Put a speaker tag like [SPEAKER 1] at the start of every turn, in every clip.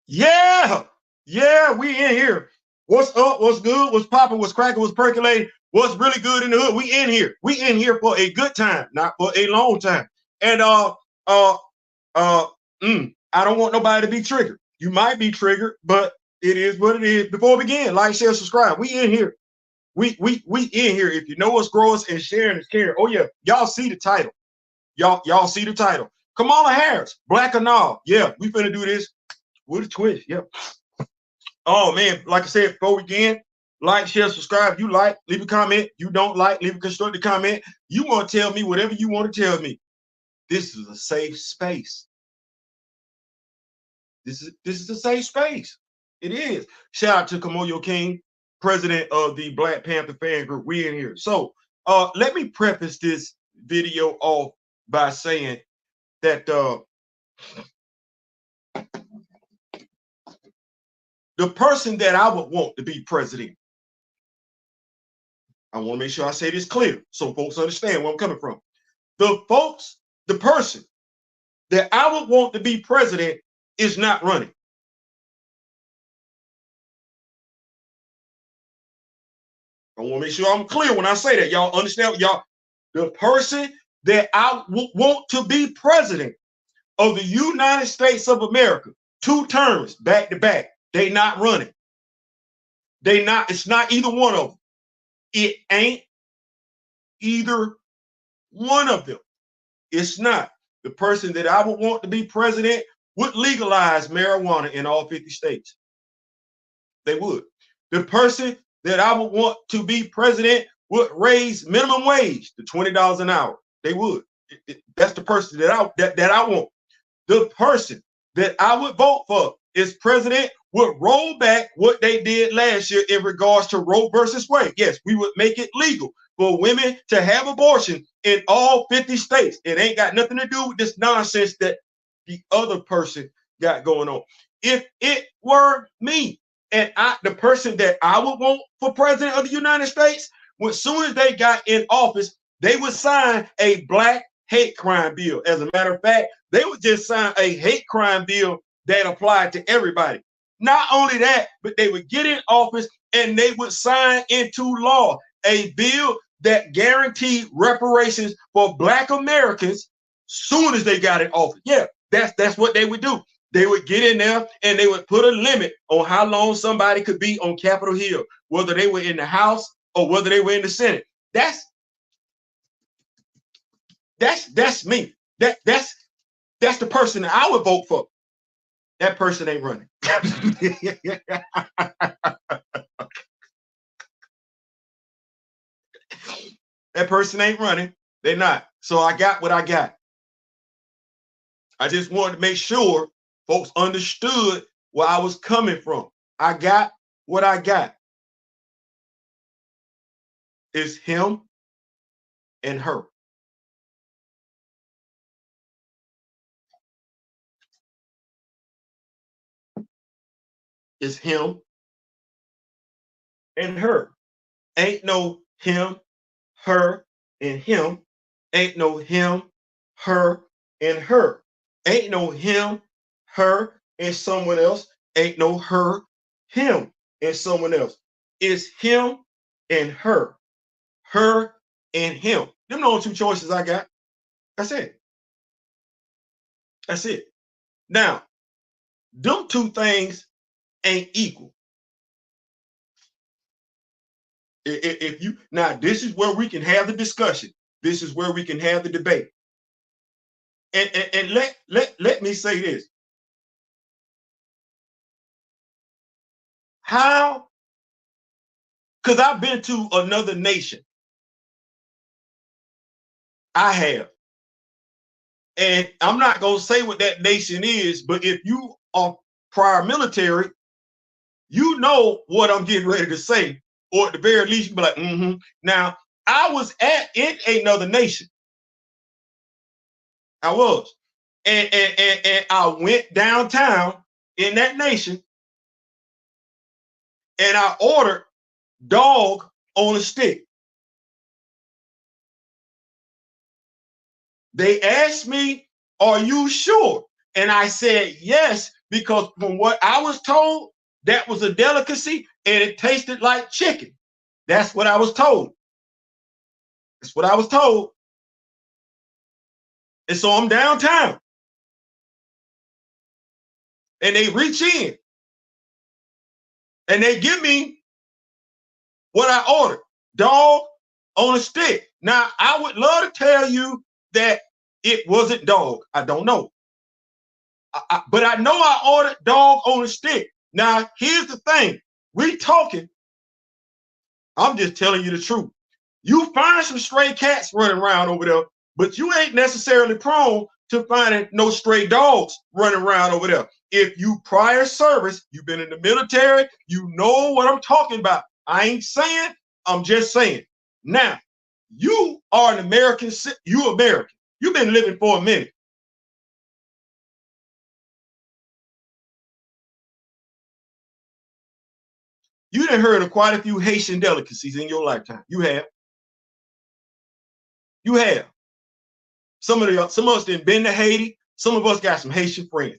[SPEAKER 1] Yeah, yeah, we in here. What's up? What's good? What's popping? What's cracking? What's percolating? What's really good in the hood? We in here. We in here for a good time, not for a long time. And uh, uh, I don't want nobody to be triggered. You might be triggered, but it is what it is. Before we begin, like, share, subscribe. We in here. We in here. If you know us, grow us, and sharing is caring. Oh yeah, y'all see the title. Y'all see the title. Kamala Harris, black or not? Yeah, we finna do this with a twist. Yep. Oh man, like I said before we begin, like, share, subscribe. You like, leave a comment. You don't like, leave a constructive comment. You want to tell me whatever you want to tell me. This is a safe space. This is a safe space. It is. Shout out to Kamoyo King, president of the Black Panther fan group. We in here. So let me preface this video off by saying that the person that I would want to be president, I want to make sure I say this clear so folks understand where I'm coming from. The person that I would want to be president is not running. I want to make sure I'm clear when I say that. Y'all understand? Y'all, the person that I would want to be president of the United States of America, 2 terms back to back, they not running. They not, it's not either one of them. It ain't either one of them. It's not. The person that I would want to be president would legalize marijuana in all 50 states. They would. The person that I would want to be president would raise minimum wage to $20 an hour. They would. That's the person that I want. The person that I would vote for as president would roll back what they did last year in regards to Roe versus Wade. Yes, we would make it legal for women to have abortion in all 50 states. It ain't got nothing to do with this nonsense that the other person got going on. If it were me and the person that I would want for president of the United States, as soon as they got in office, they would sign a black hate crime bill. As a matter of fact, they would just sign a hate crime bill that applied to everybody. Not only that, but they would get in office and they would sign into law a bill that guaranteed reparations for Black Americans soon as they got in office. Yeah, that's what they would do. They would get in there and they would put a limit on how long somebody could be on Capitol Hill, whether they were in the House or whether they were in the Senate. That's me. That's the person that I would vote for. That person ain't running. That person ain't running. They're not. So I got what I got. I just wanted to make sure folks understood where I was coming from. I got what I got. It's him and her. It's him and her. Ain't no him, her, and him. Ain't no him, her, and her. Ain't no him, her, and someone else. Ain't no her, him, and someone else. It's him and her. Her and him. Them the only 2 choices I got. That's it. That's it. Now, them 2 things ain't equal. If you now, this is where we can have the discussion. This is where we can have the debate. And let me say this. How? Because I've been to another nation. I have. And I'm not going to say what that nation is, but if you are prior military, you know what I'm getting ready to say. Or at the very least, you be like, mm-hmm. Now, I was in another nation. I was. And I went downtown in that nation and I ordered dog on a stick. They asked me, are you sure? And I said, yes, because from what I was told, that was a delicacy and it tasted like chicken. That's what I was told. That's what I was told. And so I'm downtown. And they reach in and they give me what I ordered. Dog on a stick. Now, I would love to tell you that it wasn't dog. I don't know. But I know I ordered dog on a stick. Now, here's the thing. We talking. I'm just telling you the truth. You find some stray cats running around over there, but you ain't necessarily prone to finding no stray dogs running around over there. If you prior service, you've been in the military, you know what I'm talking about. I ain't saying, I'm just saying. Now, you are an American, you American. You've been living for a minute. You done heard of quite a few Haitian delicacies in your lifetime. You have. You have. Some of us done been to Haiti. Some of us got some Haitian friends.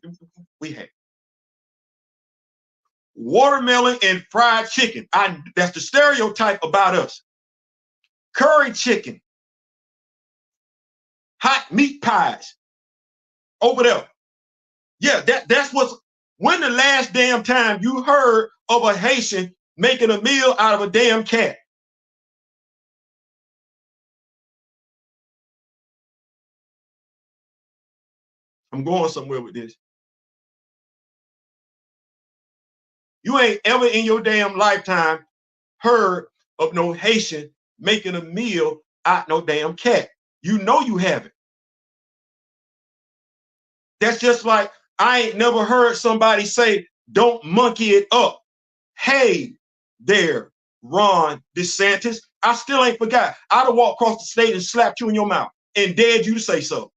[SPEAKER 1] We have. Watermelon and fried chicken. That's the stereotype about us. Curry chicken. Hot meat pies. Over there. Yeah, that's what's. When the last damn time you heard of a Haitian making a meal out of a damn cat? I'm going somewhere with this. You ain't ever in your damn lifetime heard of no Haitian making a meal out no damn cat. You know you haven't. That's just like I ain't never heard somebody say, don't monkey it up. Hey there, Ron DeSantis. I still ain't forgot. I'd have walked across the stage and slapped you in your mouth and dared you to say so.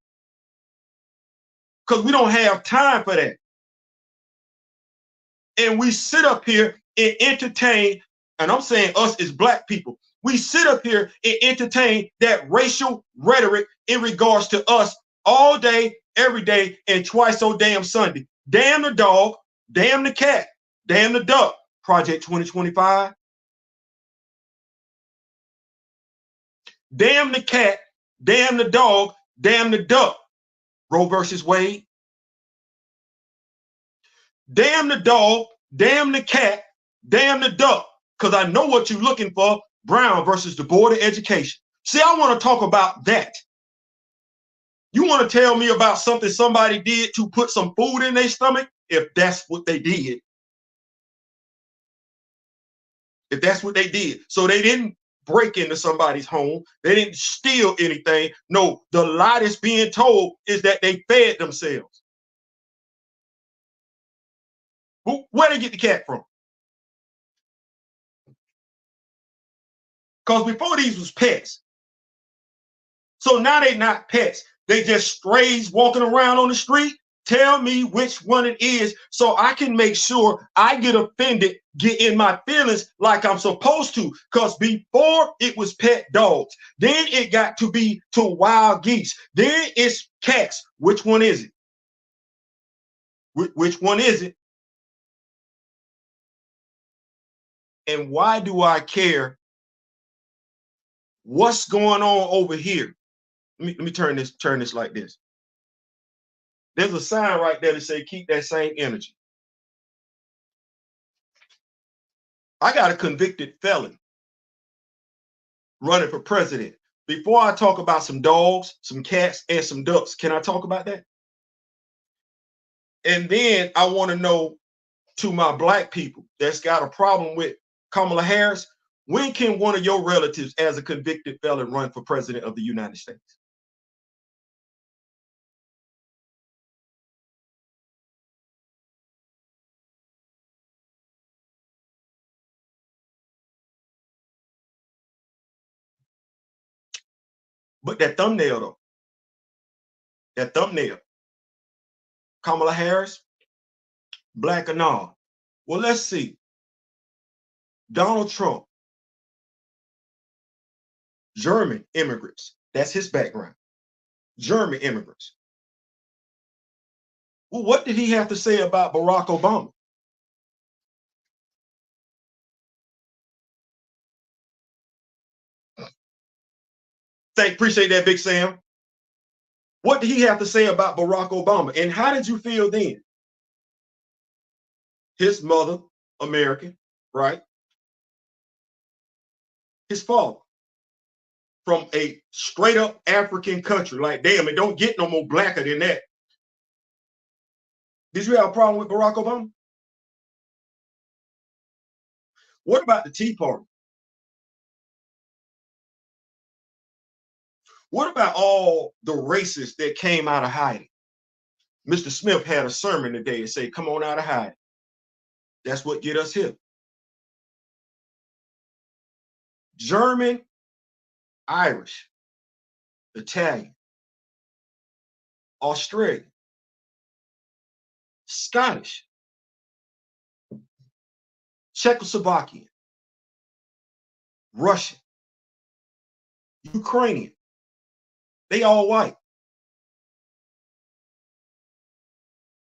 [SPEAKER 1] Because we don't have time for that. And we sit up here and entertain, and I'm saying us as black people, we sit up here and entertain that racial rhetoric in regards to us all day, every day, and twice so damn Sunday. Damn the dog, damn the cat, damn the duck. Project 2025. Damn the cat, damn the dog, damn the duck. Roe versus Wade. Damn the dog, damn the cat, damn the duck. Because I know what you're looking for. Brown versus the Board of Education. See, I want to talk about that. You want to tell me about something somebody did to put some food in their stomach? If that's what they did. If that's what they did. So they didn't break into somebody's home. They didn't steal anything. No, the lie that's being told is that they fed themselves. Where they get the cat from? Because before these was pets. So now they're not pets. They just strays walking around on the street. Tell me which one it is so I can make sure I get offended, get in my feelings like I'm supposed to. Because before it was pet dogs, then it got to be to wild geese, then it's cats. Which one is it? Which one is it? And why do I care what's going on over here? Let me turn this like this. There's a sign right there that say keep that same energy. I got a convicted felon running for president. Before I talk about some dogs, some cats, and some ducks, can I talk about that? And then I want to know, to my black people that's got a problem with Kamala Harris, when can one of your relatives as a convicted felon run for president of the United States? But that thumbnail though, that thumbnail, Kamala Harris, black or not? Well, let's see. Donald Trump, German immigrants. That's his background. German immigrants. Well, what did he have to say about Barack Obama? Appreciate that, Big Sam. What did he have to say about Barack Obama? And how did you feel then? His mother, American, right? His father, from a straight up African country. Like, damn, it don't get no more blacker than that. Did you have a problem with Barack Obama? What about the Tea Party? What about all the racists that came out of hiding? Mr. Smith had a sermon today and say, come on out of hiding. That's what get us here. German, Irish, Italian, Australian, Scottish, Czechoslovakian, Russian, Ukrainian. They all white.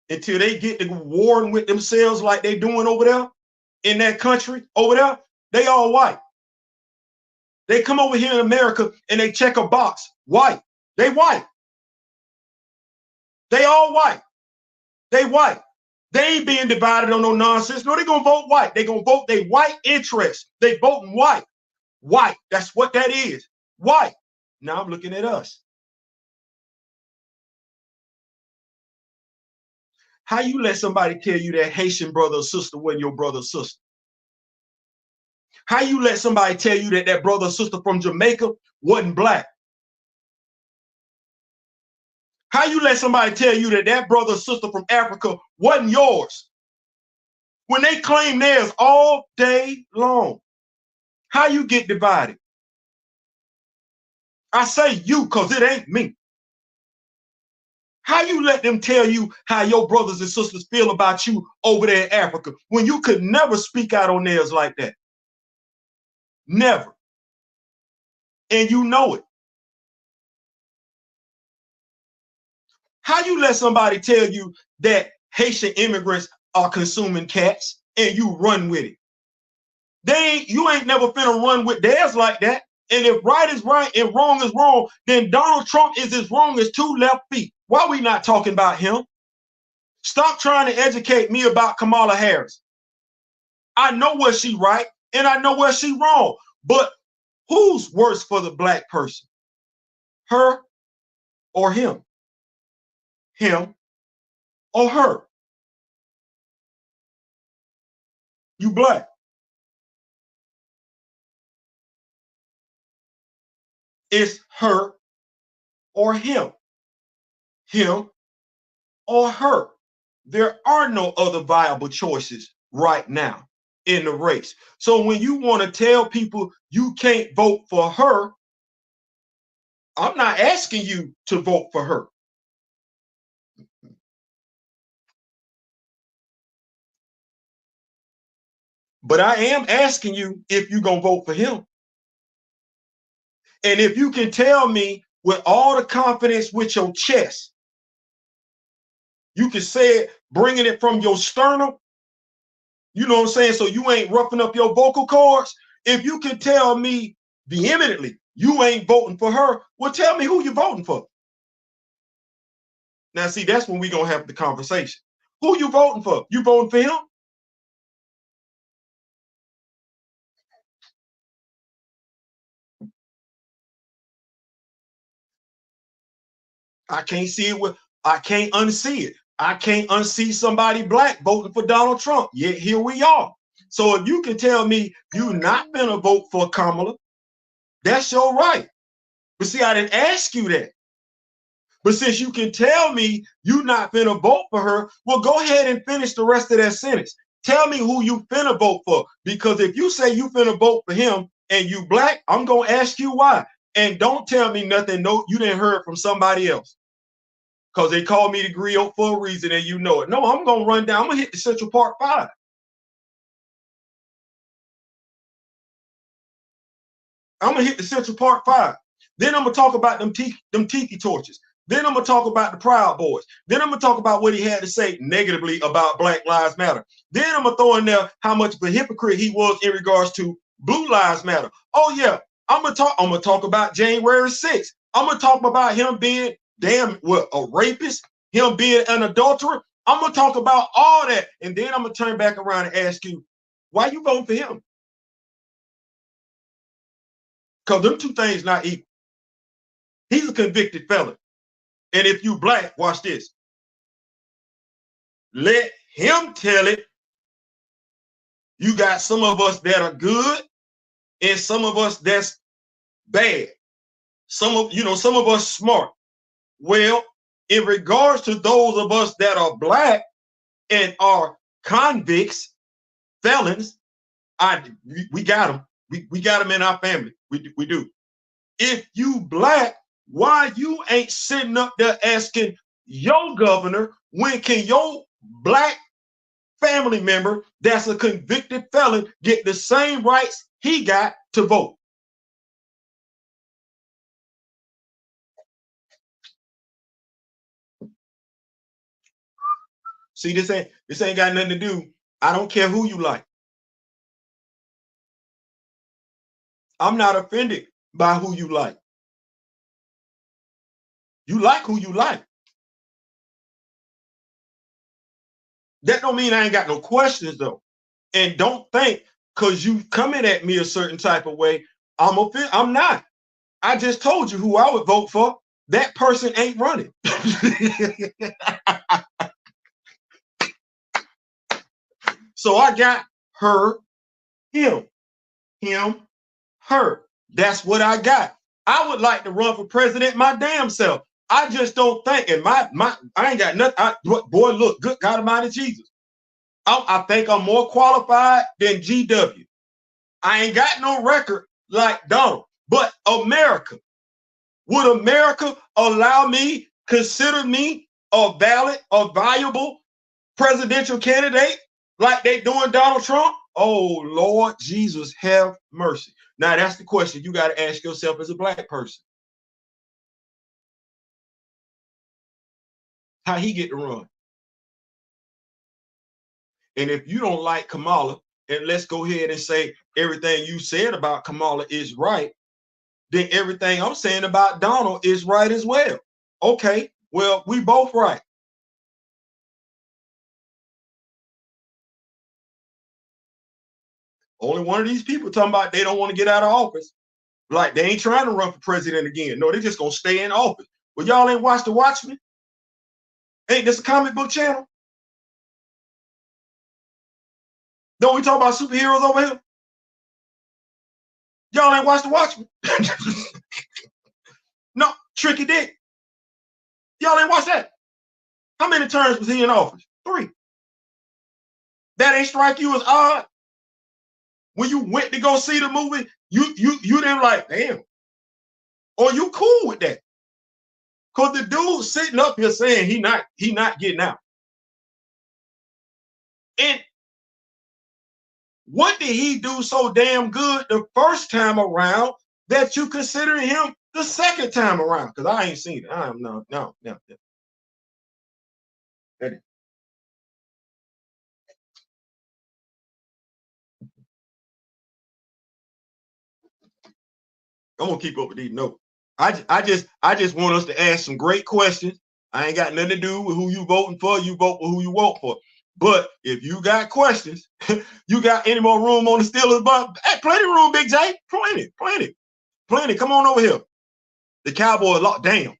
[SPEAKER 1] Until they get to warring with themselves like they doing over there in that country over there, they all white. They come over here in America and they check a box, white. They white. They all white. They white. They ain't being divided on no nonsense. No, they gonna vote white. They gonna vote they white interest. They voting white. White. That's what that is. White. Now I'm looking at us. How you let somebody tell you that Haitian brother or sister wasn't your brother or sister? How you let somebody tell you that that brother or sister from Jamaica wasn't black? How you let somebody tell you that that brother or sister from Africa wasn't yours when they claim theirs all day long? How you get divided? I say you because it ain't me. How you let them tell you how your brothers and sisters feel about you over there in Africa when you could never speak out on theirs like that? Never. And you know it. How you let somebody tell you that Haitian immigrants are consuming cats and you run with it? You ain't never finna run with theirs like that. And if right is right and wrong is wrong, then Donald Trump is as wrong as two left feet. Why are we not talking about him? Stop trying to educate me about Kamala Harris. I know where she right and I know where she wrong. But who's worse for the black person? Her or him? Him or her? You black. It's her or him. Him or her. There are no other viable choices right now in the race. So when you want to tell people you can't vote for her, I'm not asking you to vote for her. But I am asking you if you're going to vote for him. And if you can tell me with all the confidence with your chest, you can say it, bringing it from your sternum, you know what I'm saying? So you ain't roughing up your vocal cords. If you can tell me vehemently you ain't voting for her, well, tell me who you're voting for. Now, see, that's when we're going to have the conversation. Who you voting for? You voting for him? I can't see it. I can't unsee it. I can't unsee somebody black voting for Donald Trump. Yet here we are. So if you can tell me you're not going to vote for Kamala, that's your right. But see, I didn't ask you that. But since you can tell me you're not finna vote for her, well, go ahead and finish the rest of that sentence. Tell me who you finna vote for. Because if you say you finna vote for him and you black, I'm gonna ask you why. And don't tell me nothing no you didn't hear it from somebody else. Because they called me the griot for a reason and you know it. No, I'm gonna run down. I'm gonna hit the Central Park 5. I'm gonna hit the Central Park 5. Then I'm gonna talk about them tiki torches. Then I'm gonna talk about the Proud Boys. Then I'm gonna talk about what he had to say negatively about Black Lives Matter. Then I'm gonna throw in there how much of a hypocrite he was in regards to Blue Lives Matter. Oh yeah, I'm gonna talk about January 6th. I'm gonna talk about him being a rapist, him being an adulterer. I'm gonna talk about all that, and then I'm gonna turn back around and ask you, why you voting for him? Because them two things not equal. He's a convicted felon. And if you black, watch this. Let him tell it. You got some of us that are good and some of us that's bad. Some of us smart. Well, in regards to those of us that are black and are convicts, felons, we got them. We got them in our family. We do. If you black, why you ain't sitting up there asking your governor, when can your black family member that's a convicted felon get the same rights he got to vote? See, this ain't got nothing to do. I don't care who you like. I'm not offended by who you like. You like who you like. That don't mean I ain't got no questions though. And don't think because you coming at me a certain type of way, I'm offended. I'm not. I just told you who I would vote for. That person ain't running. So I got her, him, her. That's what I got. I would like to run for president my damn self. I just don't think, and I ain't got nothing. Boy, look, good God Almighty Jesus. I think I'm more qualified than GW. I ain't got no record like Donald, but America. Would America allow me, consider me a valid, a viable presidential candidate like they doing Donald Trump? Oh, Lord Jesus, have mercy. Now, that's the question you got to ask yourself as a black person. How he get to run? And if you don't like Kamala, and let's go ahead and say everything you said about Kamala is right, then everything I'm saying about Donald is right as well. Okay, well, we both right. Only one of these people talking about they don't want to get out of office. Like they ain't trying to run for president again. No, they just gonna stay in office. Well, y'all ain't watched the Watchmen? Ain't this a comic book channel? Don't we talk about superheroes over here? Y'all ain't watched the Watchmen? No, Tricky Dick. Y'all ain't watched that. How many terms was he in office? 3. That ain't strike you as odd? When you went to go see the movie, you didn't like, damn. Or you cool with that? Because the dude sitting up here saying he not getting out. And what did he do so damn good the first time around that you consider him the second time around? Because I ain't seen it. I am no. I'm gonna keep up with these notes. I just want us to ask some great questions. I ain't got nothing to do with who you voting for. You vote for who you vote for. But if you got questions, you got any more room on the Steelers? But hey, plenty of room, Big J. Plenty. Come on over here. The Cowboys locked. Damn.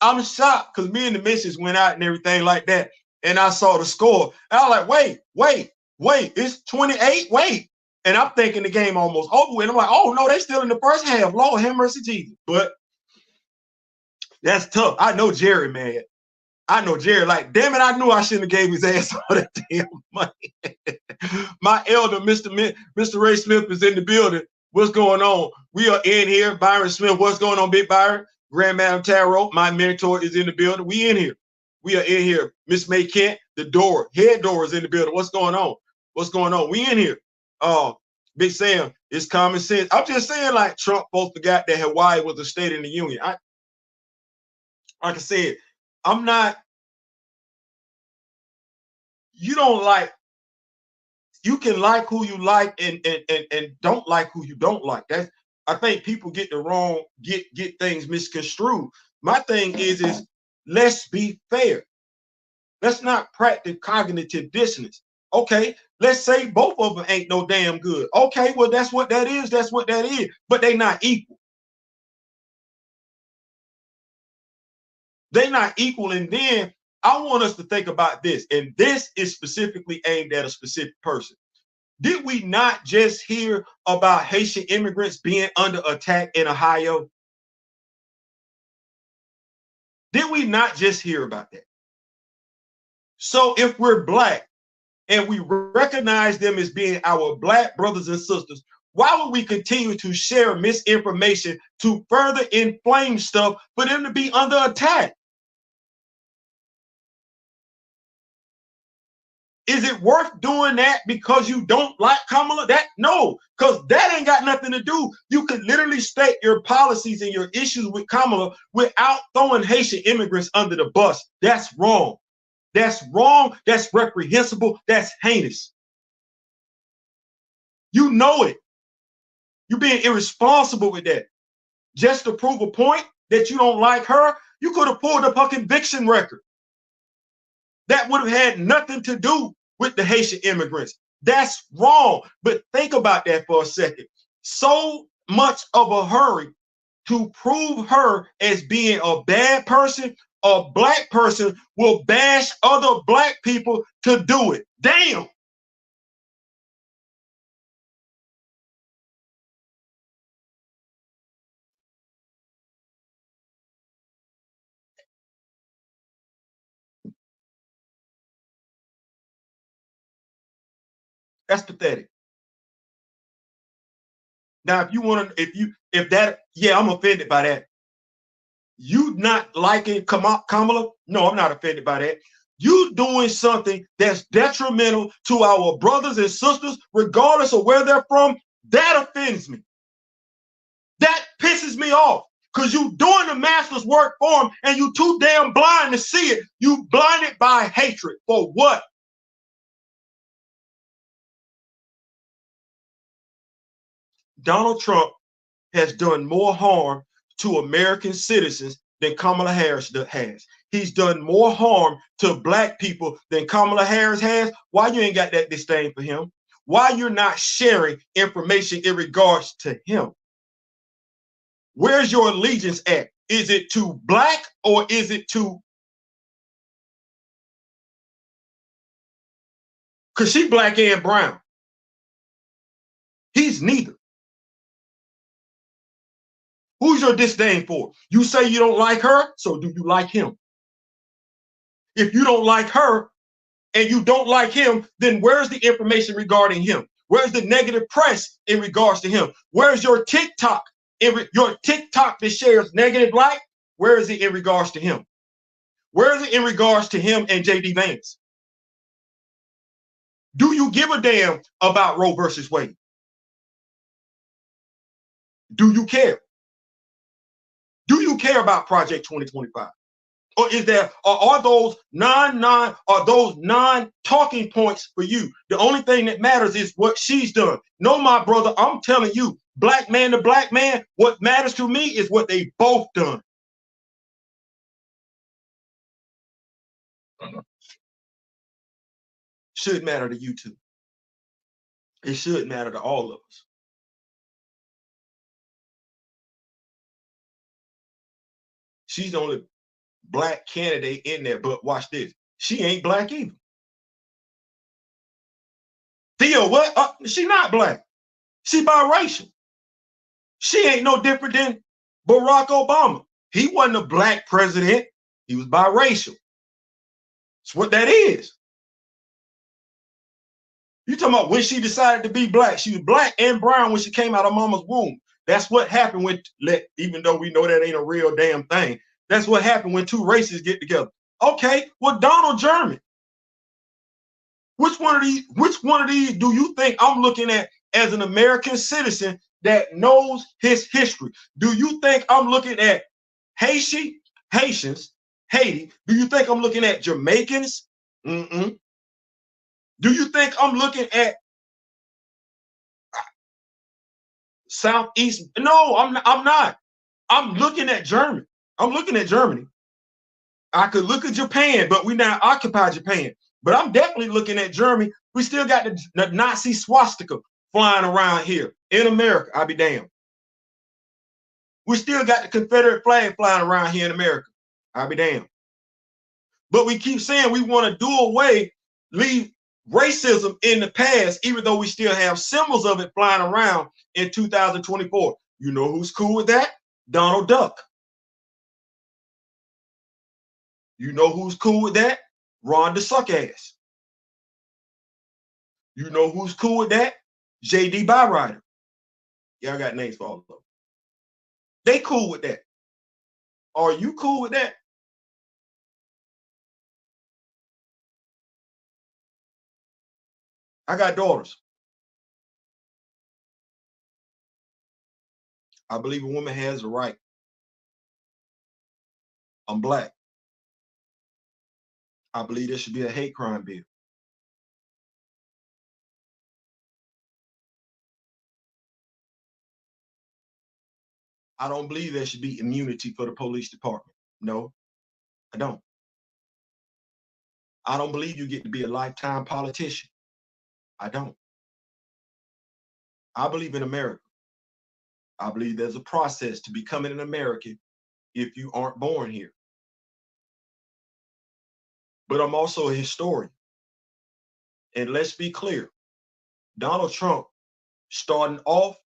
[SPEAKER 1] I'm shocked because me and the missus went out and everything like that, and I saw the score. And I was like, wait, it's 28. Wait. And I'm thinking the game almost over with. I'm like, oh no, they still in the first half. Lord have mercy, Jesus. But that's tough. I know Jerry, man. I know Jerry, like, damn it, I knew I shouldn't have gave his ass all that damn money. My elder, Mr. Ray Smith, is in the building. What's going on? We are in here. Byron Smith, what's going on, Big Byron? Grand Madam Tarot, my mentor, is in the building. We in here. We are in here. Miss May Kent, the head door is in the building. What's going on? We in here. Big Sam, it's common sense. I'm just saying, like, Trump supposed to got that Hawaii was a state in the union. Like I said, I'm not, you don't like, you can like who you like and don't like who you don't like. That's, I think people get the wrong, get things misconstrued. My thing is let's be fair. Let's not practice cognitive dissonance. Okay, let's say both of them ain't no damn good. Okay, well, that's what that is. That's what that is. But they not equal. They're not equal. And then I want us to think about this. And this is specifically aimed at a specific person. Did we not just hear about Haitian immigrants being under attack in Ohio? Did we not just hear about that? So if we're Black and we recognize them as being our Black brothers and sisters, why would we continue to share misinformation to further inflame stuff for them to be under attack? Is it worth doing that because you don't like Kamala? That no, because that ain't got nothing to do. You could literally state your policies and your issues with Kamala without throwing Haitian immigrants under the bus. That's wrong. That's wrong. That's reprehensible. That's heinous. You know it. You're being irresponsible with that. Just to prove a point that you don't like her, you could have pulled up her conviction record. That would have had nothing to do with the Haitian immigrants. That's wrong. But think about that for a second. So much of a hurry to prove her as being a bad person, a Black person will bash other Black people to do it. Damn. That's pathetic. Now, if you want to, if that, yeah, I'm offended by that. You not liking Kamala? No, I'm not offended by that. You doing something that's detrimental to our brothers and sisters, regardless of where they're from, that offends me. That pisses me off. Because you doing the master's work for them and you too damn blind to see it. You blinded by hatred. For what? Donald Trump has done more harm to American citizens than Kamala Harris has. He's done more harm to Black people than Kamala Harris has. Why you ain't got that disdain for him? Why you're not sharing information in regards to him? Where's your allegiance at? Is it to Black or is it to? Because she Black and brown. He's neither. Who's your disdain for? You say you don't like her, so do you like him? If you don't like her and you don't like him, then where's the information regarding him? Where's the negative press in regards to him? Where's your TikTok? Your TikTok that shares negative light, where is it in regards to him? Where is it in regards to him and JD Vance? Do you give a damn about Roe versus Wade? Do you care? Do you care about Project 2025? Or is there, or are those non-talking points for you? The only thing that matters is what she's done. No, my brother, I'm telling you, Black man to Black man, what matters to me is what they both done. Should matter to you too. It should matter to all of us. She's the only Black candidate in there, but watch this. She ain't Black either. Theo, what? She not Black. She biracial. She ain't no different than Barack Obama. He wasn't a Black president. He was biracial. That's what that is. You talking about when she decided to be Black. She was Black and brown when she came out of mama's womb. That's what happened when, even though we know that ain't a real damn thing, that's what happened when two races get together. Okay, well, Donald German. Which one of these do you think I'm looking at as an American citizen that knows his history. Do you think I'm looking at Haitians, Haiti? Do you think I'm looking at Jamaicans? Mm-mm. Do you think I'm looking at Southeast? No, I'm not. I'm looking at Germany. I'm looking at Germany. I could look at Japan, but we now occupy Japan. But I'm definitely looking at Germany. We still got the Nazi swastika flying around here in America. I'll be damned. We still got the Confederate flag flying around here in America. I'll be damned. But we keep saying we want to do away, leave racism in the past, even though we still have symbols of it flying around in 2024. You know who's cool with that? Donald Duck. You know who's cool with that? Ron DeSuckass. You know who's cool with that? JD Byrider. Y'all got names for all of them. They cool with that. Are you cool with that? I got daughters. I believe a woman has a right. I'm black. I believe there should be a hate crime bill. I don't believe there should be immunity for the police department. No, I don't. I don't believe you get to be a lifetime politician. I don't. I believe in America. I believe there's a process to becoming an American if you aren't born here. But I'm also a historian. And let's be clear, Donald Trump, starting off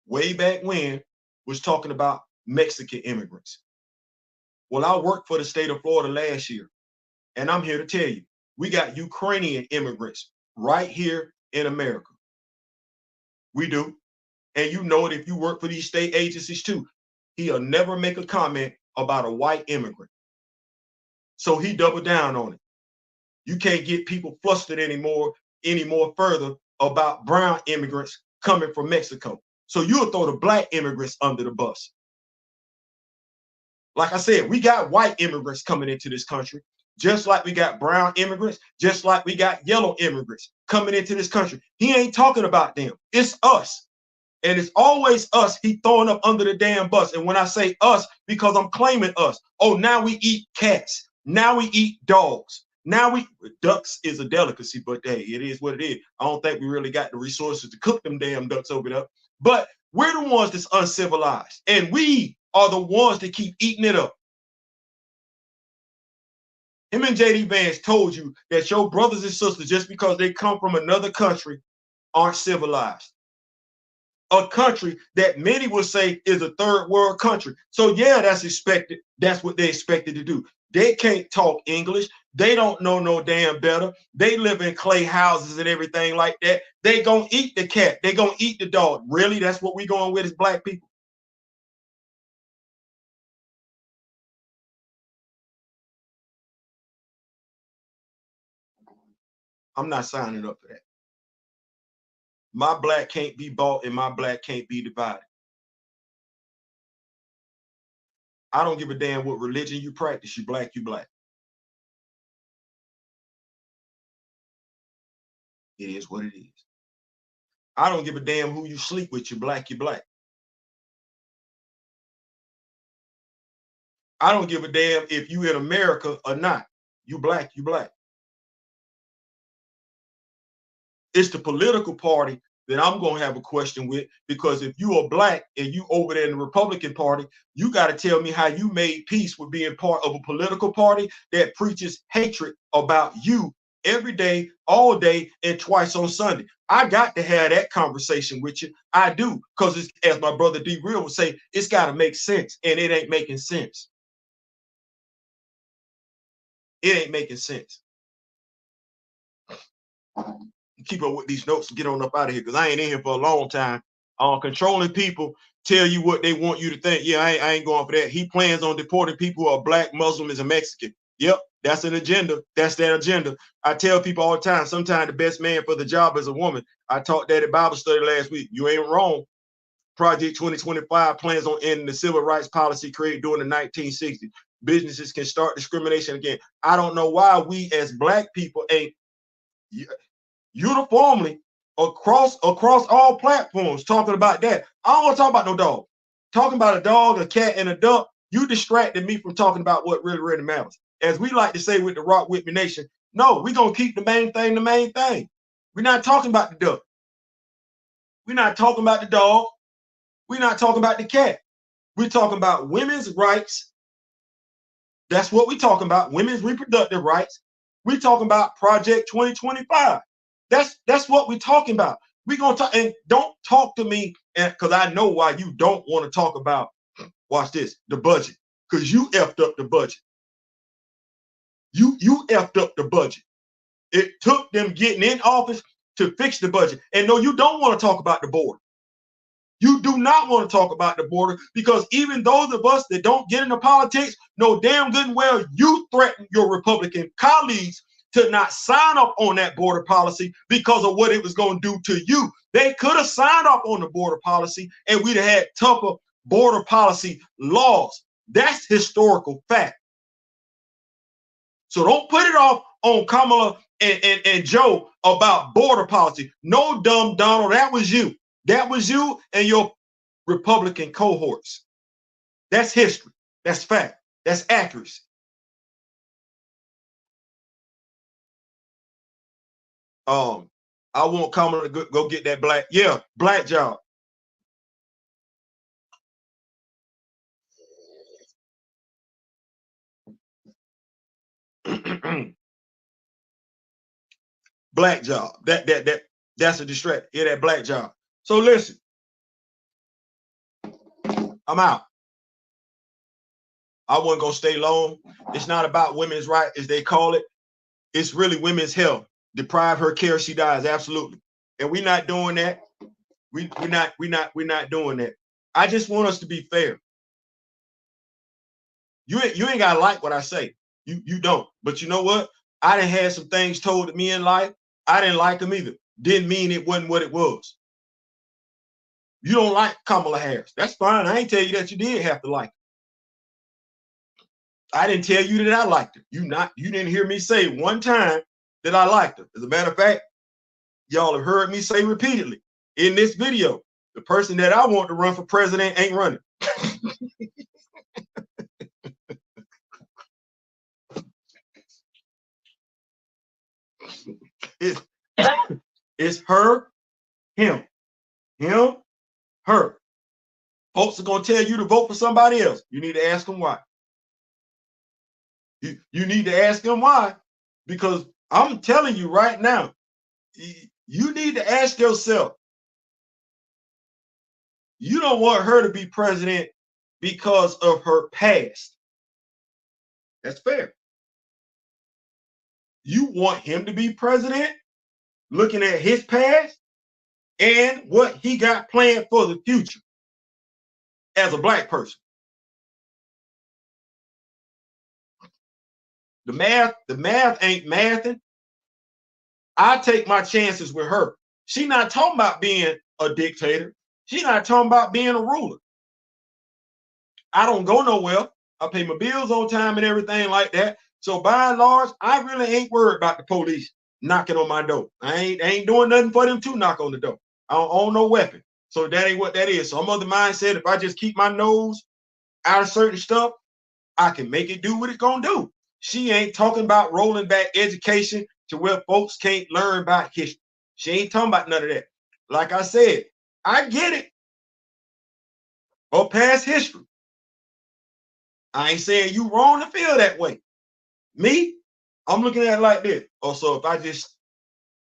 [SPEAKER 1] way back when, was talking about Mexican immigrants. Well, I worked for the state of Florida last year, and I'm here to tell you, we got Ukrainian immigrants right here in America. We do. And you know it if you work for these state agencies too. He'll never make a comment about a white immigrant. So he doubled down on it. You can't get people flustered anymore further about brown immigrants coming from Mexico. So you'll throw the black immigrants under the bus. Like I said, we got white immigrants coming into this country, just like we got brown immigrants, just like we got yellow immigrants coming into this country. He ain't talking about them. It's us. And it's always us he throwing up under the damn bus. And when I say us, because I'm claiming us. Oh, now we eat cats. Now we eat dogs. Now ducks is a delicacy, but hey, it is what it is. I don't think we really got the resources to cook them damn ducks over there. But we're the ones that's uncivilized. And we are the ones that keep eating it up. Him and JD Vance told you that your brothers and sisters, just because they come from another country, aren't civilized. A country that many would say is a third world country. So yeah, that's expected. That's what they expected to do. They can't talk English. They don't know no damn better. They live in clay houses and everything like that. They gonna eat the cat. They gonna eat the dog. Really? That's what we going with as black people? I'm not signing up for that. My black can't be bought and my black can't be divided. I don't give a damn what religion you practice. You black, you black. It is what it is. I don't give a damn who you sleep with. You black, you black. I don't give a damn if you in America or not. You black, you black. It's the political party that I'm going to have a question with, because if you are black and you over there in the Republican Party, you got to tell me how you made peace with being part of a political party that preaches hatred about you every day, all day, and twice on Sunday. I got to have that conversation with you. I do, because it's, as my brother D Real would say, it's got to make sense, and it ain't making sense. It ain't making sense. Keep up with these notes and get on up out of here, because I ain't in here for a long time. Controlling people tell you what they want you to think. Yeah, I ain't going for that. He plans on deporting people who are black, Muslims, and Mexican. Yep, That's an agenda. That's that agenda. I tell people all the time, sometimes the best man for the job is a woman. I taught that at Bible study last week. You ain't wrong. Project 2025 plans on ending the civil rights policy created during the 1960s. Businesses can start discrimination again. I don't know why we as Black people ain't uniformly across all platforms talking about that. I don't want to talk about no dog. Talking about a dog, a cat, and a duck, you distracted me from talking about what really matters. As we like to say with the Rock With Me Nation, no, we're going to keep the main thing the main thing. We're not talking about the duck. We're not talking about the dog. We're not talking about the cat. We're talking about women's rights. That's what we're talking about, women's reproductive rights. We're talking about Project 2025. That's what we're talking about. We're going to talk, and don't talk to me, because I know why you don't want to talk about, watch this, the budget, because you effed up the budget. You effed up the budget. It took them getting in office to fix the budget. And no, you don't want to talk about the border. You do not want to talk about the border, because even those of us that don't get into politics know damn good and well you threatened your Republican colleagues to not sign up on that border policy because of what it was going to do to you. They could have signed up on the border policy and we'd have had tougher border policy laws. That's historical fact. So don't put it off on Kamala and Joe about border policy. No, dumb Donald, that was you. That was you and your Republican cohorts. That's history. That's fact. That's accuracy. I want Kamala to go get that black job. Black job. That's a distract. Yeah, that black job. So listen, I'm out. I wasn't gonna stay long. It's not about women's rights, as they call it. It's really women's health. Deprive her care, she dies. Absolutely. And we're not doing that. We're not doing that. I just want us to be fair. You ain't gotta like what I say. You don't. But you know what? I done had some things told to me in life. I didn't like them either. Didn't mean it wasn't what it was. You don't like Kamala Harris. That's fine. I ain't tell you that you did have to like her. I didn't tell you that I liked her. You didn't hear me say one time that I liked her. As a matter of fact, y'all have heard me say repeatedly in this video, the person that I want to run for president ain't running. It's her, him, her. Folks are going to tell you to vote for somebody else. You need to ask them why. You need to ask them why, because I'm telling you right now, you need to ask yourself, you don't want her to be president because of her past. That's fair. You want him to be president looking at his past and what he got planned for the future as a black person. The math ain't mathing. I take my chances with her. She's not talking about being a dictator. She's not talking about being a ruler. I don't go nowhere. I pay my bills on time and everything like that. So by and large, I really ain't worried about the police knocking on my door. I ain't doing nothing for them to knock on the door. I don't own no weapon. So that ain't what that is. So I'm of the mindset, if I just keep my nose out of certain stuff, I can make it do what it's gonna do. She ain't talking about rolling back education to where folks can't learn about history. She ain't talking about none of that. Like I said, I get it. Or past history. I ain't saying you wrong to feel that way. Me, I'm looking at it like this. Also, if I just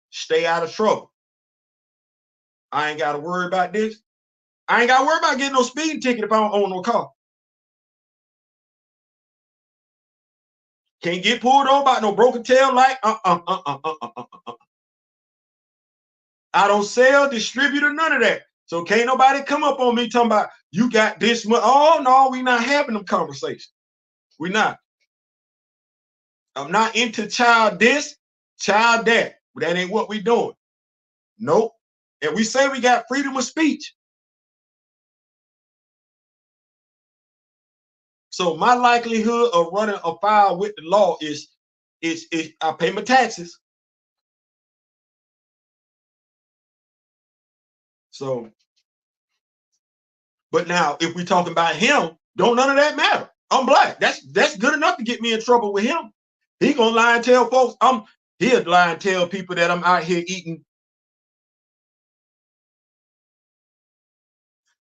[SPEAKER 1] stay out of trouble, I ain't got to worry about this. I ain't got to worry about getting no speeding ticket if I don't own no car. Can't get pulled over by no broken tail light. I don't sell, distribute, or none of that. So can't nobody come up on me talking about you got this much. Oh no, we not having them conversations. We not. I'm not into child this, child that. But that ain't what we doing. Nope. And we say we got freedom of speech. So my likelihood of running afoul with the law is I pay my taxes. So, but now if we're talking about him, don't none of that matter. I'm black. That's good enough to get me in trouble with him. He gonna lie and tell folks he'll lie and tell people that I'm out here eating.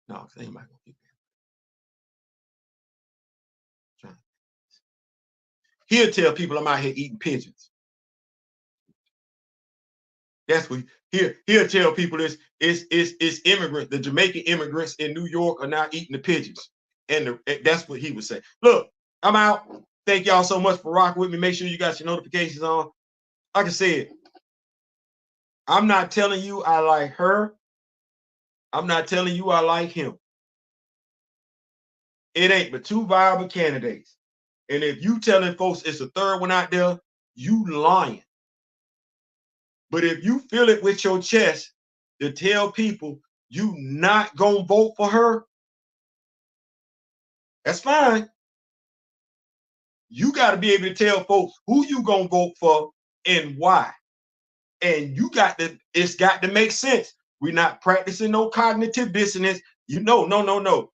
[SPEAKER 1] No, ain't gonna keep that. He'll tell people I'm out here eating pigeons. That's what he'll tell people it's immigrants, the Jamaican immigrants in New York are now eating the pigeons. And that's what he would say. Look, I'm out. Thank y'all so much for rocking with me. Make sure you got your notifications on. Like I said, I'm not telling you I like her. I'm not telling you I like him. It ain't but two viable candidates. And if you telling folks it's a third one out there, you lying. But if you feel it with your chest to tell people you not gonna vote for her, that's fine. You got to be able to tell folks who you gonna vote for and why. And it's got to make sense. We're not practicing no cognitive dissonance. No.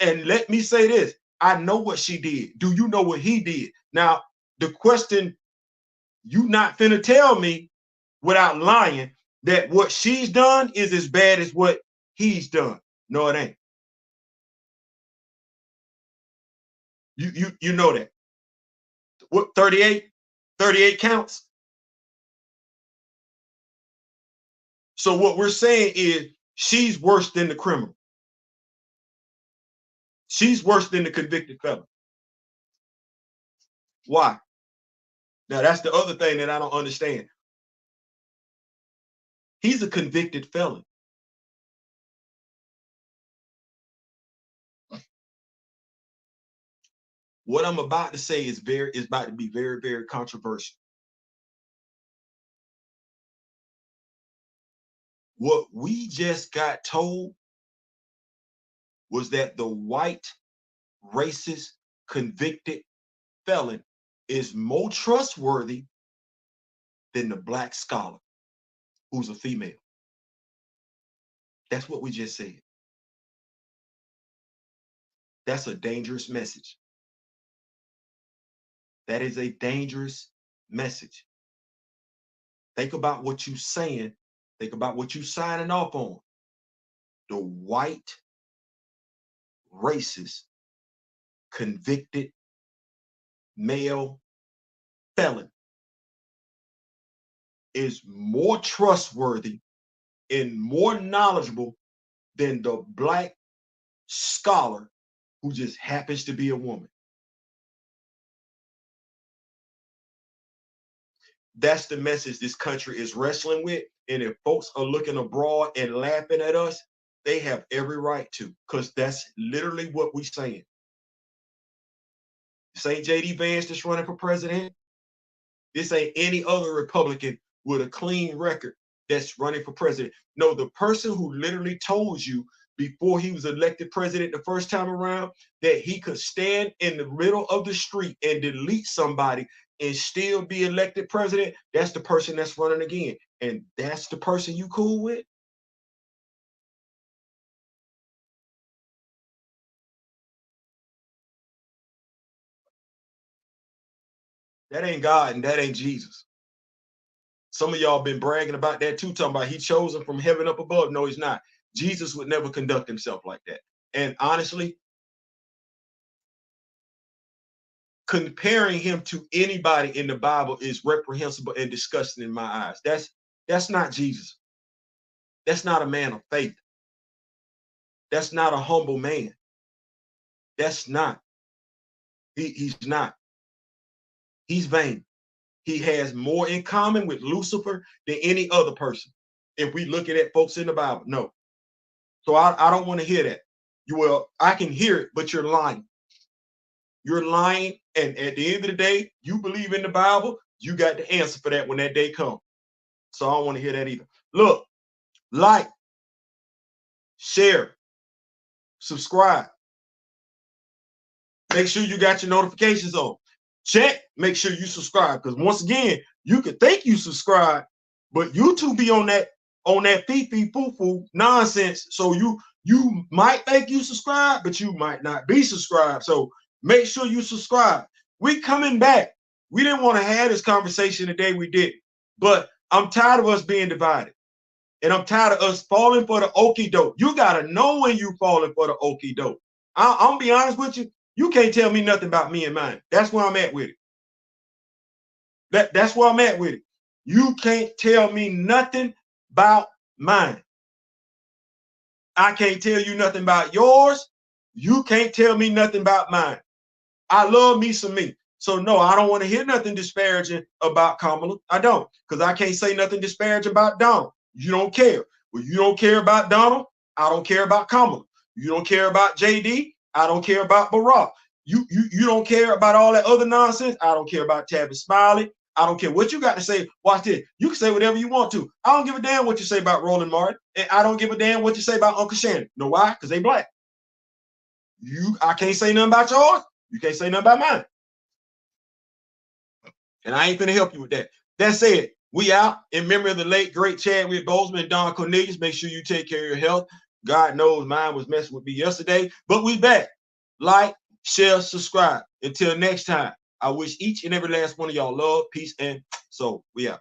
[SPEAKER 1] And let me say this. I know what she did. Do you know what he did? Now, the question, you not finna tell me without lying that what she's done is as bad as what he's done. No, it ain't. You know that. What, 38? 38 counts? So what we're saying is she's worse than the criminal. She's worse than the convicted felon. Why? Now, that's the other thing that I don't understand. He's a convicted felon. What I'm about to say is about to be very, very controversial. What we just got told was that the white, racist, convicted felon is more trustworthy than the black scholar who's a female. That's what we just said. That's a dangerous message. That is a dangerous message. Think about what you're saying. Think about what you're signing off on. The white, racist, convicted male felon is more trustworthy and more knowledgeable than the black scholar who just happens to be a woman. That's the message this country is wrestling with. And if folks are looking abroad and laughing at us, they have every right to, because that's literally what we're saying. This ain't J.D. Vance that's running for president. This ain't any other Republican with a clean record that's running for president. No, the person who literally told you before he was elected president the first time around that he could stand in the middle of the street and delete somebody and still be elected president, that's the person that's running again. And that's the person you cool with? That ain't God and that ain't Jesus. Some of y'all been bragging about that too, talking about he chosen from heaven up above. No, he's not. Jesus would never conduct himself like that. And honestly, comparing him to anybody in the Bible is reprehensible and disgusting in my eyes. That's not Jesus. That's not a man of faith. That's not a humble man. That's not. He's not. He's vain. He has more in common with Lucifer than any other person. If we look at folks in the Bible, no. So I don't want to hear that. I can hear it, but you're lying. you're lying. And at the end of the day, you believe in the Bible, you got the answer for that when that day comes. So I don't want to hear that either. Look, like, share, subscribe. Make sure you got your notifications on. Check, make sure you subscribe. Because once again, you could think you subscribe, but YouTube be on that fee foo nonsense. So you might think you subscribe, but you might not be subscribed. So make sure you subscribe. We coming back. We didn't want to have this conversation today. We did, but I'm tired of us being divided. And I'm tired of us falling for the okie doke. You got to know when you falling for the okie doke. I'm be honest with you. You can't tell me nothing about me and mine. That's where I'm at with it. That's where I'm at with it. You can't tell me nothing about mine. I can't tell you nothing about yours. You can't tell me nothing about mine. I love me some me. So no, I don't want to hear nothing disparaging about Kamala. I don't, because I can't say nothing disparaging about Donald. You don't care. Well, you don't care about Donald. I don't care about Kamala. You don't care about JD. I don't care about Barack. You don't care about all that other nonsense. I don't care about Tabby Smiley. I don't care what you got to say. Watch this. You can say whatever you want to. I don't give a damn what you say about Roland Martin. And I don't give a damn what you say about Uncle Shannon. Know why? Because they black. I can't say nothing about yours. You can't say nothing about mine. And I ain't finna help you with that. That said, we out in memory of the late, great Chadwick Boseman and Don Cornelius. Make sure you take care of your health. God knows mine was messing with me yesterday, but we back. Like, share, subscribe. Until next time, I wish each and every last one of y'all love, peace, and soul. We out.